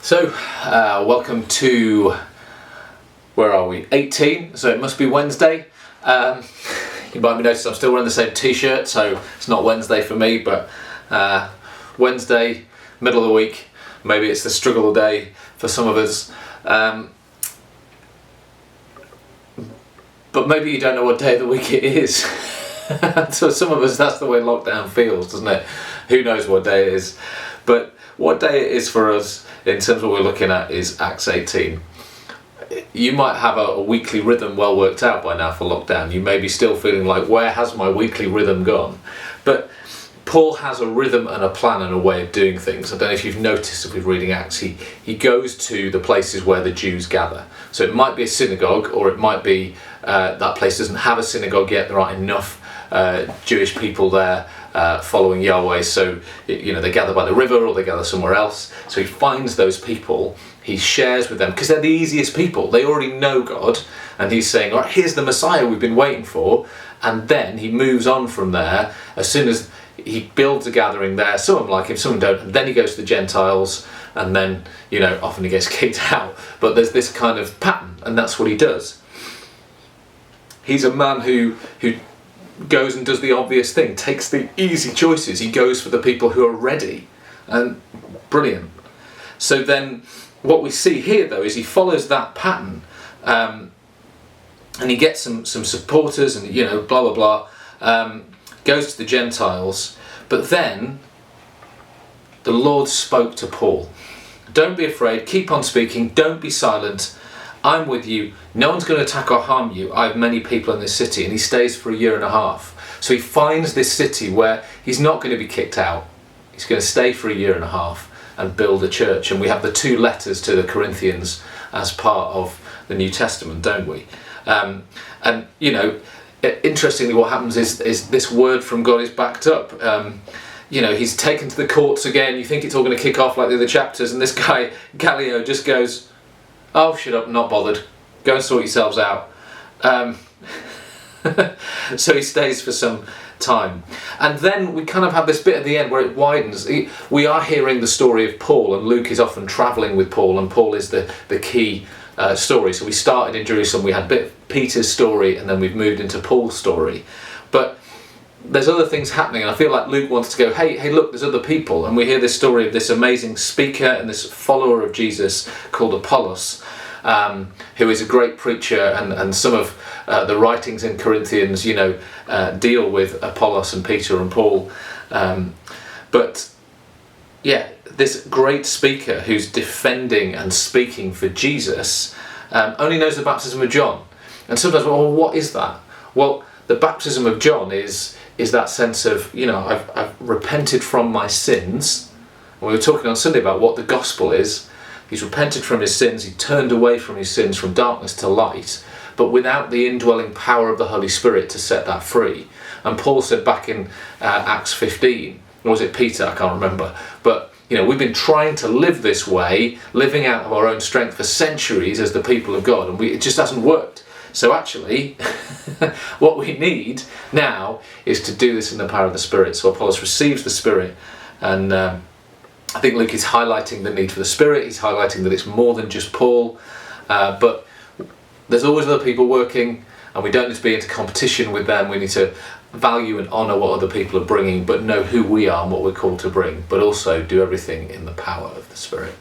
So, welcome to, where are we, 18, so it must be Wednesday. You might be noticing I'm still wearing the same t-shirt, so it's not Wednesday for me, but Wednesday, middle of the week, maybe it's the struggle day for some of us. But maybe you don't know what day of the week it is. So some of us, that's the way lockdown feels, doesn't it? Who knows what day it is? But what day it is for us, in terms of what we're looking at, is Acts 18. You might have a weekly rhythm well worked out by now for lockdown. You may be still feeling like, where has my weekly rhythm gone? But Paul has a rhythm and a plan and a way of doing things. I don't know if you've noticed if we're reading Acts, he goes to the places where the Jews gather. So it might be a synagogue, or it might be that place doesn't have a synagogue yet. There aren't enough Jewish people there following Yahweh, so they gather by the river or they gather somewhere else. So he finds those people, he shares with them, because they're the easiest people. They already know God, and he's saying, all right, here's the Messiah we've been waiting for. And then he moves on from there. As soon as he builds a gathering there, some of them like him, some of them don't, and then he goes to the Gentiles, and then often he gets kicked out. But there's this kind of pattern, and that's what he does. He's a man who goes and does the obvious thing, takes the easy choices. He goes for the people who are ready, and brilliant. So then what we see here though is he follows that pattern, and he gets some supporters, and blah blah blah, goes to the Gentiles. But then the Lord spoke to Paul. Don't be afraid, keep on speaking, don't be silent. I'm with you, no one's going to attack or harm you. I have many people in this city. And he stays for a year and a half. So he finds this city where he's not going to be kicked out. He's going to stay for a year and a half and build a church. And we have the 2 letters to the Corinthians as part of the New Testament, don't we? Interestingly, what happens is this word from God is backed up. He's taken to the courts again. You think it's all going to kick off like the other chapters, and this guy Gallio just goes, "Oh, shut up, not bothered. Go and sort yourselves out." So he stays for some time. And then we kind of have this bit at the end where it widens. We are hearing the story of Paul, and Luke is often travelling with Paul, and Paul is the key story. So we started in Jerusalem, we had a bit of Peter's story, and then we've moved into Paul's story. But there's other things happening, and I feel like Luke wants to go, hey, look, there's other people. And we hear this story of this amazing speaker and this follower of Jesus called Apollos, who is a great preacher, and some of the writings in Corinthians, deal with Apollos and Peter and Paul. But yeah, this great speaker who's defending and speaking for Jesus only knows the baptism of John. And sometimes, well, what is that? Well, the baptism of John is that sense of, I've repented from my sins. And we were talking on Sunday about what the gospel is. He's repented from his sins, he turned away from his sins, from darkness to light, but without the indwelling power of the Holy Spirit to set that free. And Paul said back in Acts 15, or was it Peter? I can't remember. But, we've been trying to live this way, living out of our own strength for centuries as the people of God, and it just hasn't worked. So actually, what we need now is to do this in the power of the Spirit. So Apollos receives the Spirit, and I think Luke is highlighting the need for the Spirit. He's highlighting that it's more than just Paul, but there's always other people working, and we don't need to be into competition with them. We need to value and honour what other people are bringing, but know who we are and what we're called to bring, but also do everything in the power of the Spirit.